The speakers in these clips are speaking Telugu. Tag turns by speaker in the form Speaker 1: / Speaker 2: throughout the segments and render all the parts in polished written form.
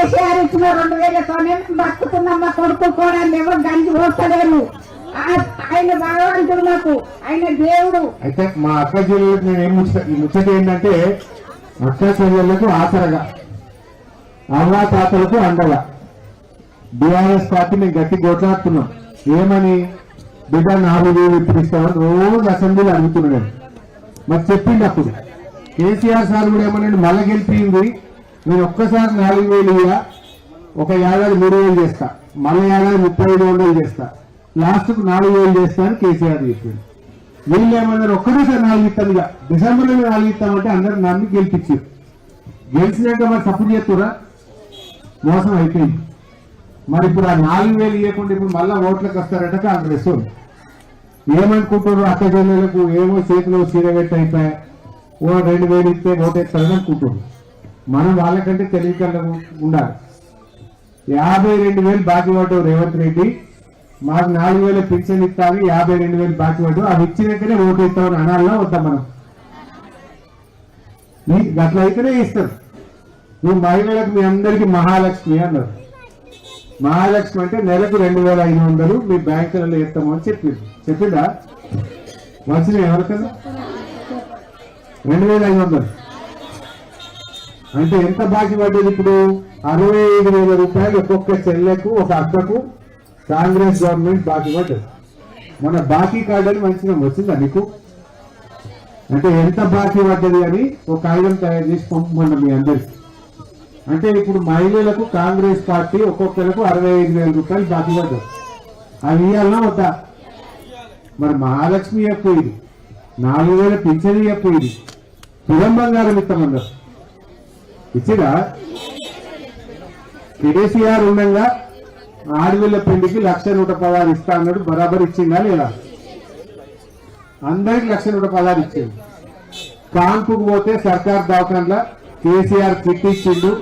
Speaker 1: కేసీఆర్ ఇచ్చిన 2000తోనే బతుకుతున్నాం. మా కొడుకు కూడా ఎవరు గంజి పోస్తలేము. ఆయన భగవంతుడు, మాకు ఆయన దేవుడు.
Speaker 2: అయితే మా అక్క చెల్లెలకు నేను ఏం ముచ్చట ఏంటంటే, అక్క చెల్లెళ్లకు ఆసరగా, అవ్వా తాతలకు అండగా బీఆర్ఎస్ పార్టీ మేము గట్టి కొట్లాడుతున్నాం. ఏమని బిడ్డ 4,000 ఇప్పుడు ఇస్తామని రోజు అసెంబ్లీలో అడుగుతున్నాడు. మరి చెప్పింది అప్పుడు కేసీఆర్ సార్ కూడా ఏమన్నాడు, మళ్ళా గెలిపింది నేను ఒక్కసారి 4,000 ఇయ్యా, ఒక ఏడాది 3,000 చేస్తా, మళ్ళీ ఏడాది 35,000 చేస్తా, లాస్ట్కు 4,000 చేస్తా అని కేసీఆర్ చెప్పింది. వీళ్ళు ఏమన్నారు, ఒక్కటేసారి 4 ఇస్తాను, ఇక డిసెంబర్లో 4 ఇస్తామంటే అందరూ నన్ను గెలిపించారు. గెలిచినాక మరి సపోర్ట్ చేస్తురా, మోసం అయిపోయింది. మరి ఇప్పుడు ఆ 4,000 ఇవ్వకుండా ఇప్పుడు మళ్ళా ఓట్లకు వస్తారట కాంగ్రెస్. ఏమనుకుంటారు, అక్క చెల్లెలకు ఏమో చేతిలో చీరగట్టి అయిపోయా, ఓ 2,000 ఇస్తే ఓటేస్తారని అనుకుంటారు. మనం వాళ్ళకంటే తెలివికల్లా ఉండాలి. 52,000 బాకీ పడ్డావు రేవంత్ రెడ్డి, మాకు 4,000 పింఛన్ ఇస్తాను, 52,000 బాకీ పడ్డావు, అవి ఇచ్చినాకనే ఓటు ఇస్తామని అనాలన్నా వద్దాం మనం. అట్లా అయితేనే ఇస్తారు. నువ్వు మహిళలకు మీ అందరికీ మహాలక్ష్మి అన్నారు. మహాలక్ష్మి అంటే నెలకు 2,500 మీ బ్యాంకులలో ఇస్తాము అని చెప్పిందా? వచ్చినాయి ఎవరికన్నా? 2,500 అంటే ఎంత బాకీ పడ్డది ఇప్పుడు? 65,000 రూపాయలు ఒక్కొక్క చెల్లెకు, ఒక అక్కకు కాంగ్రెస్ గవర్నమెంట్ బాకీ పడ్డది. మన బాకీ కార్డు అని మంచిగా వచ్చిందా నీకు? అంటే ఎంత బాకీ పడ్డది అని ఒక కాగితం తయారు చేసి పంపమన్నా మీ అందరికి. అంటే ఇప్పుడు మహిళలకు కాంగ్రెస్ పార్టీ ఒక్కొక్కరికి 65,000 రూపాయలు బాకీ పడ్డారు. అవి ఇవ్వాలన్నా వద్దా? మరి మహాలక్ష్మి ఇవ్వకపోయింది, 4,000 పింఛన్ ఇవ్వకపోయింది, తులం బంగారం ఇస్తామన్నారు. ఇచ్చిరా? కేసీఆర్ ఉండగా ఆడపిల్ల పెళ్లికి 1,116 ఇస్తా అన్నాడు, బరాబర్ ఇచ్చిందా లేదా? అందరికి 1,116 ఇచ్చింది. కాన్పుకు పోతే సర్కార్ దవాఖాన్లా కేసీఆర్ కిట్ ఇచ్చిండు,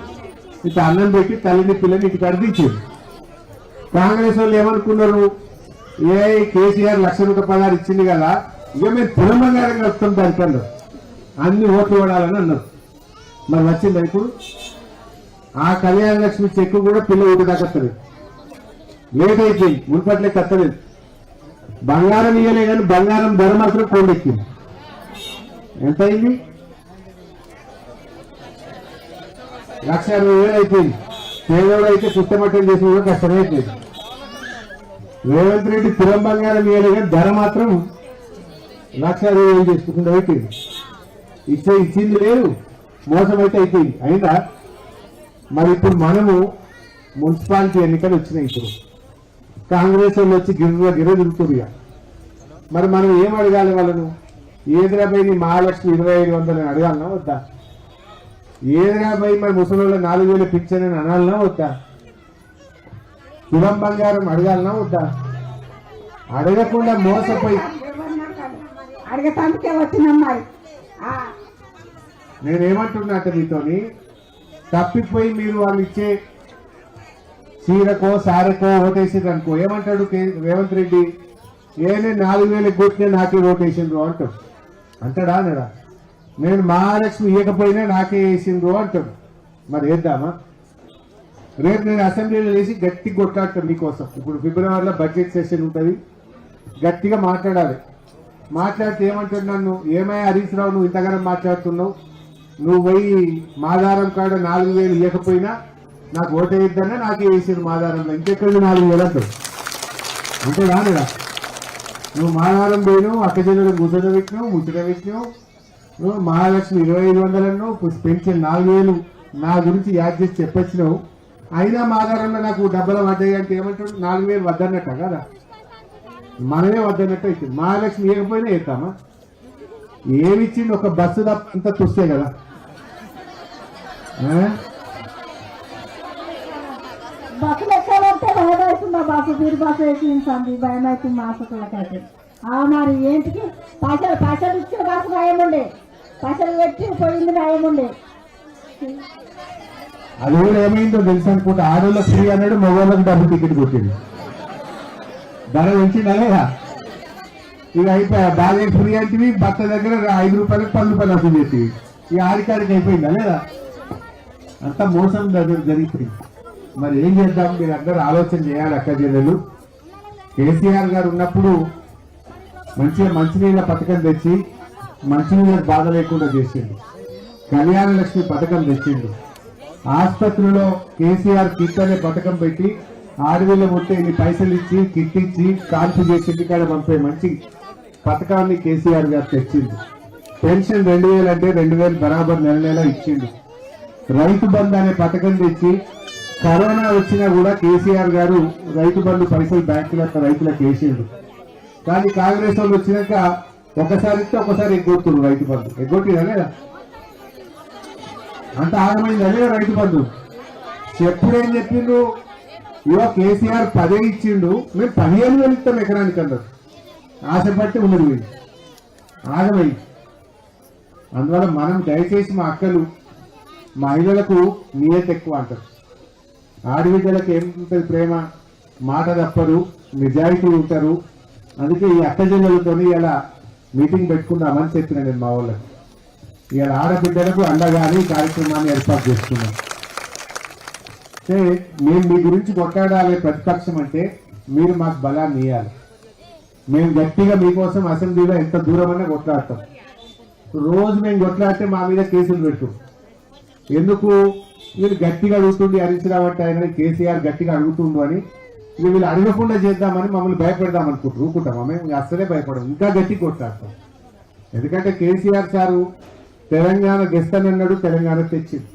Speaker 2: ఇట్లా అన్నం పెట్టి తల్లిని పిల్లని ఇటు కడిపించిండు. కాంగ్రెస్ వాళ్ళు ఏమనుకున్నారు, ఏ కేసీఆర్ 1,116 ఇచ్చింది కదా, ఇక మేము తులం బంగారంగా వస్తాం దానికన్నా, అన్ని ఓట్లు పడాలని అన్నారు. మరి వచ్చిందా ఇప్పుడు? ఆ కళ్యాణ లక్ష్మి చెక్కు కూడా పిల్ల ఊటి దాకత్తలేదు, లేట్ అయిపోయింది, మున్పట్లే కత్తలేదు. బంగారం ఇయ్యలే కానీ బంగారం ధర మాత్రం కొండెక్కింది. ఎంత అయింది? 1,60,000 అయిపోయింది. పేదోడు అయితే పుస్తమట్టం చేసి కూడా కష్టమైపోయింది. రేవంత్ రెడ్డి తులం బంగారం ఇయ్యలే కానీ ధర మాత్రం 1,60,000 చేసుకుంటూ అయిపోయింది. ఇచ్చింది లేదు, మోసం అయితే అయిపోయింది. అయిందా? మరి ఇప్పుడు మనము మున్సిపాలిటీ ఎన్నికలు వచ్చినాయి. ఇప్పుడు కాంగ్రెస్ వాళ్ళు వచ్చి గిర్ర తిరుగుతుంది. మరి మనం ఏం అడగాలి వాళ్ళను? ఏదిరాబై నీ మహాలక్ష్మి 2,500 అని అడగాలన్నా వద్దా? ఏదిరాబై మరి ముసలి 4,000 పింఛన్ అని అనాలన్నా వద్దా? తులం బంగారం అడగాలన్నా వద్దా? అడగకుండా మోసపోయి
Speaker 1: అడగటానికే వచ్చినమ్మాయి.
Speaker 2: నేనేమంటున్నా అంటే మీతోని, తప్పిపోయి మీరు వాళ్ళు ఇచ్చే చీరకో సారకో ఓటేసిండ్రు అనుకో, ఏమంటాడు రేవంత్ రెడ్డి? ఏనే 4,000 కొట్టినే నాకే ఓటేసిండ్రు అంటాడు. అంటాడా అనడా? నేను మహాలక్ష్మి ఇవ్వకపోయినా నాకే వేసిండ్రు అంటాడు. మరి వేద్దామా? రేపు నేను అసెంబ్లీలో వేసి గట్టిగా కొట్లాడతాను మీకోసం. ఇప్పుడు ఫిబ్రవరిలో బడ్జెట్ సెషన్ ఉంటుంది, గట్టిగా మాట్లాడాలి. మాట్లాడితే ఏమంటాడు నన్ను, ఏమై హరీష్ రావు నువ్వు ఇంతగానో మాట్లాడుతున్నావు, నువ్వు పోయి మాదారం కాడ 4,000 ఇవ్వకపోయినా నాకు ఓటేయిద్దన్నా నాకే వేసింది మాదారంలో, ఇంకెక్కడికి 4,000 అంటావు. అంటే రానురా, నువ్వు మాదారం పోయినావు, అక్క చెల్లెలు ముచ్చట పెట్టినావు, నువ్వు మహాలక్ష్మి 2,500 అన్నావు, పెన్షన్ 4,000 నా గురించి యాడ్ చేసి చెప్పొచ్చినావు. అయినా మాదారంలో నాకు డబ్బులు పడ్డాయి అంటే ఏమంటాడు? 4,000 వద్దన్నట్ట కదా, మనమే వద్దన్నట్టు అవుతుంది. మహాలక్ష్మి ఇవ్వకపోయినా వేస్తామా? ఏమిచ్చింది? ఒక బస్సు అంతా చూస్తే కదా.
Speaker 1: బస్సులు ఎక్కాలంటే భయం అవుతుంది. బస్సు తీరు బస్సు వేసింది, భయం అవుతుంది మాసకులకైతే. మరి ఏంటికి పైసలు ఇచ్చిన బస్సు భయం ఉండే, పైసలు పెట్టి పోయింది భయం ఉండే.
Speaker 2: అది కూడా ఏమైందో తెలుసు అనుకుంటే, ఆడోళ్ళకి ఫ్రీ అన్నాడు, మగవాళ్ళకి డబ్బు టికెట్ కొట్టింది, ధర పెంచిందా లేదా? ఇక అయిపోయా, బాగా ఫ్రీ అంటే భర్త దగ్గర 5 రూపాయలకు 10 రూపాయలు వసూలు చేసి ఈ ఆడికాడికి అయిపోయిందా లేదా? అంతా మోసం జరిగిపోయింది. మరి ఏం చేద్దాం, మీరు అందరూ ఆలోచన చేయాలి. అక్క చెల్లెలు, కేసీఆర్ గారు ఉన్నప్పుడు మంచిగా మంచినీళ్ళ పథకం తెచ్చి మంచినీళ్ళకి బాధ లేకుండా చేసిండు. కళ్యాణ లక్ష్మి పథకం తెచ్చిండు. ఆసుపత్రిలో కేసీఆర్ కిట్ అనే పథకం పెట్టి ఆడవిలో ముట్టే ఇన్ని పైసలు ఇచ్చి కిట్ ఇచ్చి కాన్పు చేసి ఇంటికాడ పంపే మంచి పథకాన్ని కేసీఆర్ గారు తెచ్చిండు. పెన్షన్ 2000 అంటే 2000 బరాబర్ నెల నెల ఇచ్చిండు. రైతు బంధు అనే పథకం తెచ్చి కరోనా వచ్చినా కూడా కేసీఆర్ గారు రైతు బంధు పైసలు బ్యాంకులకు రైతులకు వేసిండు. కానీ కాంగ్రెస్ వాళ్ళు వచ్చినాక ఒకసారి ఇస్తే ఒకసారి ఎగ్గొడుతున్నారు రైతు బంధు. ఎగ్గొట్టిదా లేదా? అంత ఆగమైంది అదే రైతు బంధు. ఎప్పుడేం చెప్పిండు, ఇవో కేసీఆర్ 10 ఇచ్చిండు, మేము 15,000 ఇస్తాం ఎకరానికి అన్నారు. ఆశపట్టి ఉన్నది ఆగమైంది. అందువల్ల మనం దయచేసి మా అక్కలు మహిళలకు నియత ఎక్కువ అంటారు. ఆడబిడ్డలకు ఏముంటుంది ప్రేమ, మాట తప్పరు, నిజాయితీ ఉంటారు. అందుకే ఈ అక్క జిల్లలతో ఇలా మీటింగ్ పెట్టుకుందామని చెప్పిన నేను మా వాళ్ళకి. ఇలా ఆడబిడ్డలకు అండగానే ఈ కార్యక్రమాన్ని ఏర్పాటు చేస్తున్నాం. అంటే మేము మీ గురించి కొట్లాడాలి ప్రతిపక్షం అంటే మీరు మాకు బలాన్ని ఇవ్వాలి. మేము గట్టిగా మీకోసం అసెంబ్లీలో ఎంత దూరమైనా కొట్లాడతాం. రోజు మేము కొట్లాడితే మా మీద కేసులు పెట్టు. ఎందుకు? వీళ్ళు గట్టిగా అడుగుతుండి హరీష్ రావు అంటే ఆయన కేసీఆర్ గట్టిగా అడుగుతుండు అని వీళ్ళు అడగకుండా చేద్దామని మమ్మల్ని భయపెడదాం అనుకుంటారు. ఊరుకుంటామా? మేము అసలే భయపడము, ఇంకా గట్టిగా కొట్లాడతాం. ఎందుకంటే కేసీఆర్ సారు తెలంగాణ తెస్తానన్నాడు, తెలంగాణ తెచ్చింది.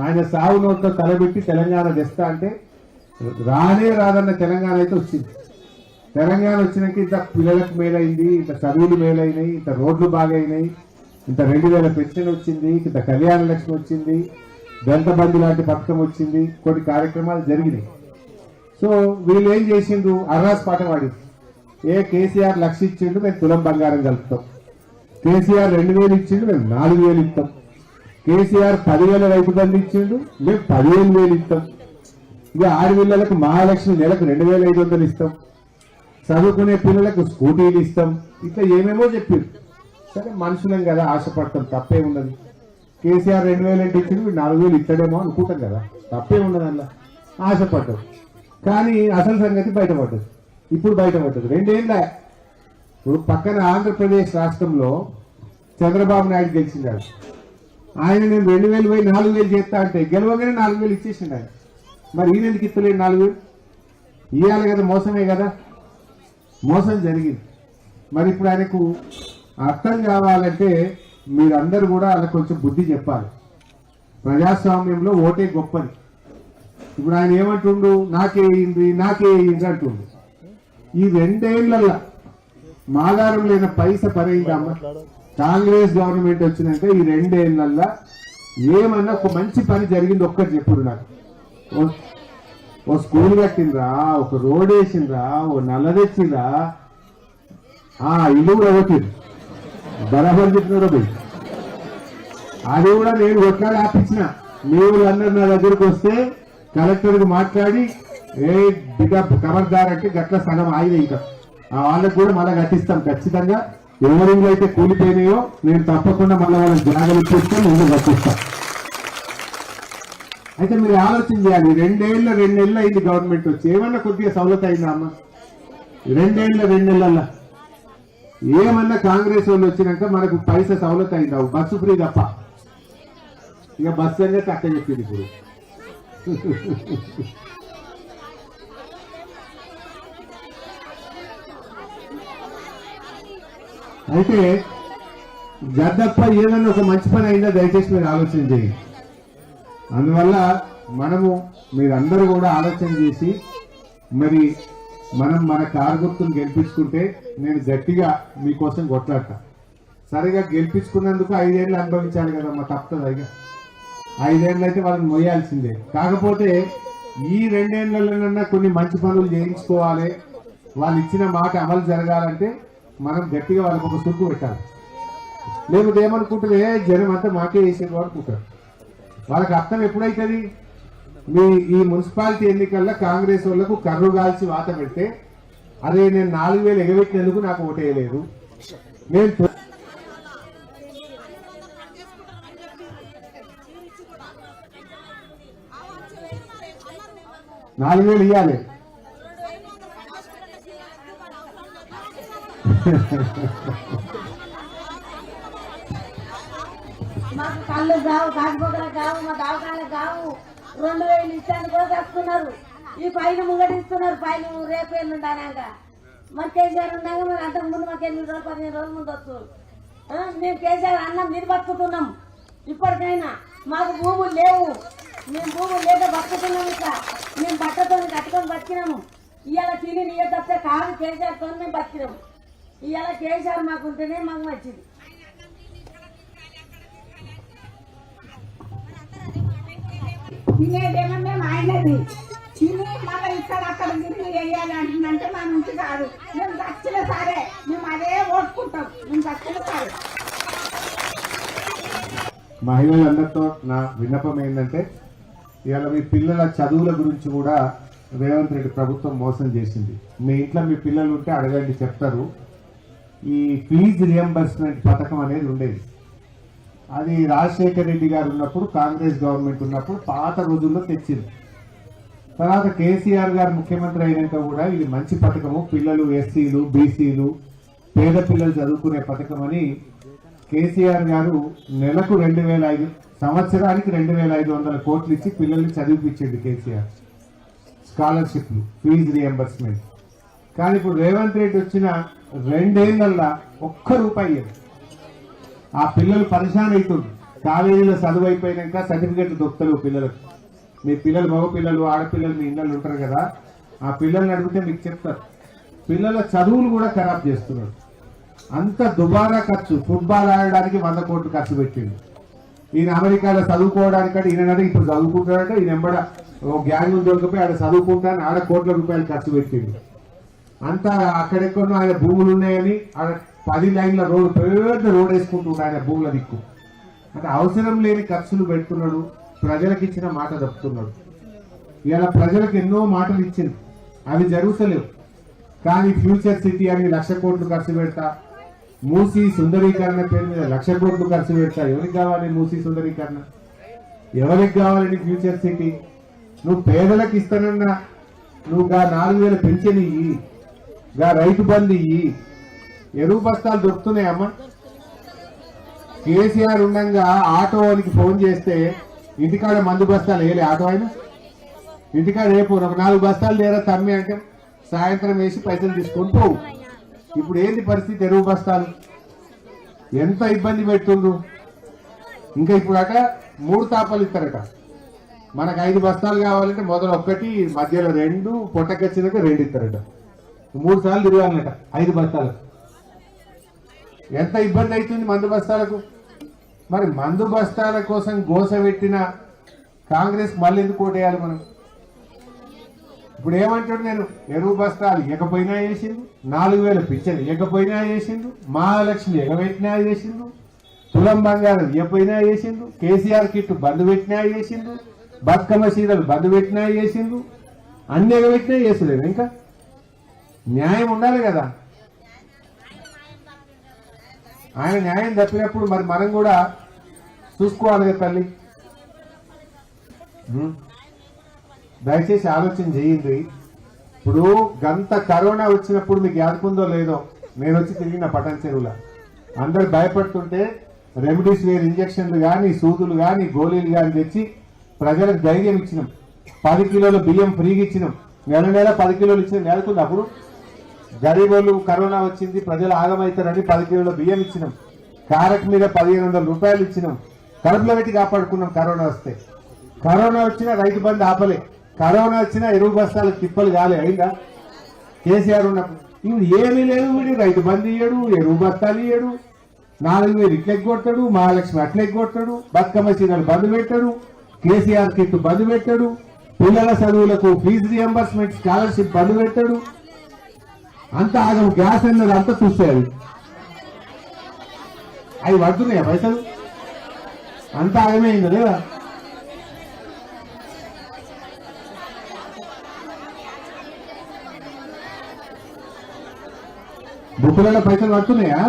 Speaker 2: ఆయన సాగు నోట్లో తలబెట్టి తెలంగాణ తెస్తా అంటే రానే రాదన్న తెలంగాణ అయితే వచ్చింది. తెలంగాణ వచ్చినాక ఇంత పిల్లలకు మేలైంది, ఇంత చదువులు మేలైనాయి, ఇంత రోడ్లు బాగైనాయి, ఇంత 2000 పెన్షన్ వచ్చింది, ఇంత కళ్యాణ లక్ష్మి వచ్చింది, దళిత బంధు లాంటి పథకం వచ్చింది, కొన్ని కార్యక్రమాలు జరిగినాయి. సో వీళ్ళు ఏం చేసిండ్రు, అర్రాస్ పాట పాడింది. కేసీఆర్ 1,00,000 ఇచ్చిండు, మేము తులం బంగారం కలుపుతాం. కేసీఆర్ 2,000 ఇచ్చిండు, మేము 4,000 ఇస్తాం. కేసీఆర్ 10,000 రైతు బంధు ఇచ్చిండు, మేము 15,000 ఇస్తాం. ఇక ఆడపిల్లలకు మహాలక్ష్మి నెలకు 2,500 ఇస్తాం. చదువుకునే పిల్లలకు స్కూటీలు ఇస్తాం. ఇట్లా ఏమేమో చెప్పారు. సరే మనుషులం కదా, ఆశపడతాం, తప్పే ఉన్నది. కేసీఆర్ 2,000 అంటే ఇచ్చిండు, 4,000 ఇస్తాడేమో అనుకుంటాం కదా, తప్పే ఉన్నది. అలా ఆశపడ్డాం. కానీ అసలు సంగతి బయటపడ్డది. ఇప్పుడు బయటపడ్డది 2 ఏళ్ళ. ఇప్పుడు పక్కన ఆంధ్రప్రదేశ్ రాష్ట్రంలో చంద్రబాబు నాయుడు గెలిచిండాడు. ఆయన నేను 2,000 పోయి 4,000 చేస్తా అంటే గెలవగానే 4,000 ఇచ్చేసిండు ఆయన. మరి ఈయన ఎందుకు ఇస్తలేడు 4,000? ఇవ్వాలి కదా, మోసమే కదా, మోసం జరిగింది. మరి ఇప్పుడు ఆయనకు అర్థం కావాలంటే మీరందరూ కూడా అలా కొంచెం బుద్ధి చెప్పాలి. ప్రజాస్వామ్యంలో ఓటే గొప్పది. ఇప్పుడు ఆయన ఏమంటుండు, నాకే అయింది అంటుండు. ఈ 2 ఏళ్లలో మాదారం లేని పైస పరైందమ్మా. కాంగ్రెస్ గవర్నమెంట్ వచ్చినాక ఈ 2 ఏళ్లలో ఏమన్నా ఒక మంచి పని జరిగింది ఒక్కటి చెప్పుడు నాకు. ఓ స్కూల్ కట్టిండ్రా, ఒక రోడ్ వేసిండ్రా, ఓ నల్ల తెచ్చిండ్రా, ఇల్లు కూడా కొట్టిండ్రు, బరాబర్ చెప్పినారు పోయి. అది కూడా నేను కొట్లాడి ఆపించిన. మీరు అందరు నా దగ్గరకు వస్తే కలెక్టర్కి మాట్లాడి బిడ్డ ఖబర్దార్ అంటే గట్ల సగం ఆగిన ఇంకా వాళ్ళకు కూడా మళ్ళీ కట్టిస్తాం ఖచ్చితంగా. ఎవరిలో అయితే కూలిపోయినాయో నేను తప్పకుండా మళ్ళీ వాళ్ళకి జాగ్రత్త ఇప్పిస్తే ముందు కట్టిస్తాం. అయితే మీరు ఆలోచన చేయాలి. 2 నెలలు అయింది గవర్నమెంట్ వచ్చి, ఏమన్నా కొద్దిగా సౌలత అయిందా అమ్మ? 2 నెలల్లో ఏమన్నా కాంగ్రెస్ వాళ్ళు వచ్చినాక మనకు పైస సౌలత అయిందా? బస్సు ఫ్రీ తప్ప. ఇక బస్సు అనేది అక్క చెప్పింది ఇప్పుడు. అయితే గద్దప్ప ఏదన్నా ఒక మంచి పని అయిందా దయచేసి మీరు ఆలోచన చేయండి. అందువల్ల మనము మీరందరూ కూడా ఆలోచన చేసి మరి మనం మన కారు గుర్తును గెలిపించుకుంటే నేను గట్టిగా మీకోసం కొట్లాడతా. సరిగా గెలిపించుకున్నందుకు 5 ఏళ్ళు అనుభవించాలి కదమ్మా, తప్పదు. అయ్యా 5 ఏళ్ళు అయితే వాళ్ళని మొయ్యాల్సిందే. కాకపోతే ఈ 2 ఏళ్లలోనన్నా కొన్ని మంచి పనులు చేయించుకోవాలి. వాళ్ళు ఇచ్చిన మాట అమలు జరగాలంటే మనం గట్టిగా వాళ్ళకి ఒక సుక్కు పెట్టాలి. లేకపోతే ఏమనుకుంటారు, జనం అంతా మాకే వేసేది అనుకుంటారు. వాళ్ళకి అర్థం ఎప్పుడైతుంది? మీ ఈ మున్సిపాలిటీ ఎన్నికల్లో కాంగ్రెస్ వాళ్ళకు కర్రు కాల్చి వాత పెడితే అదే నేను 4,000 ఎగబెట్టినందుకు నాకు ఓటేయలేదు, నేను 4,000 ఇవ్వాలి.
Speaker 1: మాకు కళ్ళు కావు, కాకపోకలు కావు, మా దవాఖానలు కావు. 2,000 ఇచ్చాను కూడా కట్టుకున్నారు. ఈ పైన ముంగటి ఇస్తున్నారు. పైన రేపు ఎల్లుండి అనగా మరి కేసీఆర్ ఉండగా మరి అంతకు ముందు మాకు 8 రోజులు 15 రోజుల ముందు వచ్చు. మేము కేసీఆర్ అన్నం మీద బతుకుతున్నాం. ఇప్పటికైనా మాకు భూములు లేవు. మేము భూములు లేక బతుకుతున్నాం. ఇట్లా మేము బట్టతో కట్టుకొని బతికినాము. ఇవాళ తిని నీయ తప్పే కాదు కేసీఆర్తో మేము బతికినాము. ఇవాళ కేసీఆర్ మాకు ఉంటేనే మాకు నచ్చింది. తినేదేమో మేము ఆయనది తిని మళ్ళీ ఇక్కడ అక్కడ తిరిగి వేయాలి అంటుందంటే మా నుంచి కాదు. మేము దక్షిణ సరే మేము అదే ఓటుకుంటాం. మేము దక్షిణ సరే.
Speaker 2: మహిళలందరితో నా విన్నపం ఏంటంటే ఇవాళ మీ పిల్లల చదువుల గురించి కూడా రేవంత్ రెడ్డి ప్రభుత్వం మోసం చేసింది. మీ ఇంట్లో మీ పిల్లలు ఉంటే అడగండి, చెప్తారు. ఈ ఫీజు రియంబర్స్మెంట్ పథకం అనేది ఉండేది. అది రాజశేఖర్ రెడ్డి గారు ఉన్నప్పుడు, కాంగ్రెస్ గవర్నమెంట్ ఉన్నప్పుడు పాత రోజుల్లో తెచ్చింది. తర్వాత కేసీఆర్ గారు ముఖ్యమంత్రి అయినాక కూడా ఇది మంచి పథకము, పిల్లలు ఎస్సీలు బీసీలు పేద పిల్లలు చదువుకునే పథకం అని కేసీఆర్ గారు నెలకు 2,500 సంవత్సరానికి 2,500 కోట్లు ఇచ్చి పిల్లల్ని చదివిపించండి కేసీఆర్. స్కాలర్షిప్లు, ఫీజు రియంబర్స్మెంట్. కానీ ఇప్పుడు రేవంత్ రెడ్డి వచ్చిన 2 ఏళ్లల్లా ₹1 ఆ పిల్లలు పరిశాన్ అవుతుంది. కాలేజీలో చదువు అయిపోయినాక సర్టిఫికెట్లు దొరుకుతారు పిల్లలకు. మీ పిల్లలు, మగ పిల్లలు, ఆడపిల్లలు మీ ఇళ్ళలు ఉంటారు కదా, ఆ పిల్లల్ని అడిగితే మీకు చెప్తారు. పిల్లల చదువులు కూడా ఖరాబ్ చేస్తున్నారు. అంత దుబారా ఖర్చు. ఫుట్బాల్ ఆడడానికి 100 కోట్లు ఖర్చు పెట్టిండు. ఈయన అమెరికాలో చదువుకోవడానికంటే ఈయన ఇప్పుడు చదువుకుంటాడంటే ఈయన ఎంబడ గ్యాంగ్ దొరికిపోయి ఆడ చదువుకుంటానని ఆడ కోట్ల రూపాయలు ఖర్చు పెట్టిండు. అంతా అక్కడెక్కడో ఆయన భూములు ఉన్నాయని ఆడ 10 లైన్ల రోడ్డు, పెద్ద రోడ్ వేసుకుంటుండే ఆయన భూముల దిక్కు. అంటే అవసరం లేని ఖర్చులు పెడుతున్నాడు. ప్రజలకు ఇచ్చిన మాట తప్పుతున్నాడు. ఇలా ప్రజలకు ఎన్నో మాటలు ఇచ్చింది, అవి జరుగుతలేవు. కానీ ఫ్యూచర్ సిటీ అని 1,00,000 కోట్లు ఖర్చు పెడతా, మూసీ సుందరీకరణ పేరు మీద 1,00,000 కోట్లు ఖర్చు పెడతా. ఎవరికి కావాలి మూసీ సుందరీకరణ? ఎవరికి కావాలని ఫ్యూచర్ సిటీ? నువ్వు పేదలకు ఇస్తానన్నా నువ్వు 4,000 పెన్షన్ ఇయ్యి, రైతు బంధు ఇయ్యి. ఎరువు బస్తాలు దొరుకుతున్నాయమ్మా. కేసీఆర్ ఉండగా ఆటోకి ఫోన్ చేస్తే ఇంటికాడ మందు బస్తాలు వేయలే ఆటో అయినా. ఇంటికాడ రేపు 4 బస్తాలు లేరా తమ్మి అంటే సాయంత్రం వేసి పైసలు తీసుకొని పోవు. ఇప్పుడు ఏంది పరిస్థితి? ఎరువు బస్తాలు ఎంత ఇబ్బంది పెడుతుండ్రు. ఇంకా ఇప్పుడు అట 3 తాపాలు ఇస్తారట. మనకు 5 బస్తాలు కావాలంటే మొదలు 1, మధ్యలో 2, పొట్టకొచ్చినాక 2 ఇస్తారట. 3 సార్లు తిరగాలన్నట 5 బస్తాలకు. ఎంత ఇబ్బంది అవుతుంది మందు బస్తాలకు. మరి మందు బస్తాల కోసం గోస పెట్టిన కాంగ్రెస్ మళ్ళీ ఎందుకు ఓటేయాలి మనం? ఇప్పుడు ఏమంటాడు, నేను ఎరువు బస్తాలు ఇవ్వకపోయినా చేసిండు, 4,000 పింఛన్ ఇవ్వకపోయినా చేసిండు, మహాలక్ష్మి ఎగబెట్టినా చేసిండు, తులం బంగారం ఇవ్వకపోయినా చేసిండు, కేసీఆర్ కిట్ బంద్ పెట్టినా చేసిండు, బతుకమ్మ సీరలు బంద్ పెట్టినా చేసిండు, అన్ని ఎగబెట్టినా చేసలేదు. ఇంకా న్యాయం ఉండాలి కదా. ఆయన న్యాయం తప్పినప్పుడు మరి మనం కూడా చూసుకోవాలి కదా తల్లి. దయచేసి ఆలోచన చేయండి. ఇప్పుడు గంత కరోనా వచ్చినప్పుడు మీకు యాదుకుందో లేదో, నేను వచ్చి తిరిగిన పటాన్ చెరువులో అందరు భయపడుతుంటే రెమిడీసివిర్ ఇంజక్షన్లు కానీ, సూదులు కానీ, గోళీలు కానీ తెచ్చి ప్రజలకు ధైర్యం ఇచ్చినాం. 10 కిలోల బియ్యం ఫ్రీగా ఇచ్చినాం. నెల 10 కిలోలు ఇచ్చినాం. నెలకుంది అప్పుడు గరీబోళ్ళు కరోనా వచ్చింది, ప్రజలు ఆగమవుతారని 10 కిలోల బియ్యం ఇచ్చినాం. కారకు మీద 1,500 రూపాయలు ఇచ్చినాం. కడుపులో పెట్టి కాపాడుకున్నాం. కరోనా వస్తే, కరోనా వచ్చినా రైతు బంధు ఆపలే, కరోనా వచ్చినా ఎరువు బస్తాలకు తిప్పలు కాలే. అయిందా? కేసీఆర్ ఉన్నప్పుడు ఇప్పుడు ఏమీ లేదు. వీడు రైతు బంధు ఇయ్యడు, ఎరువు బస్తాలు ఇయ్యడు, 4,000 ఇట్లా ఎగ్గొట్టాడు, మహాలక్ష్మి అట్లా ఎగ్గొట్టాడు, బతుకమ్మ సీరలు బంద్ పెట్టాడు, కేసీఆర్ కిట్ బంద్ పెట్టాడు, పిల్లల చదువులకు ఫీజు రియంబర్స్మెంట్ స్కాలర్షిప్ బంద్ పెట్టాడు. అంత ఆగం. గ్యాస్ అన్నది అంతా చూస్తాయి. అవి పడుతున్నాయా పైసలు? అంత ఆగమైంది లేదా? బుక్కులలో పైసలు పడుతున్నాయా?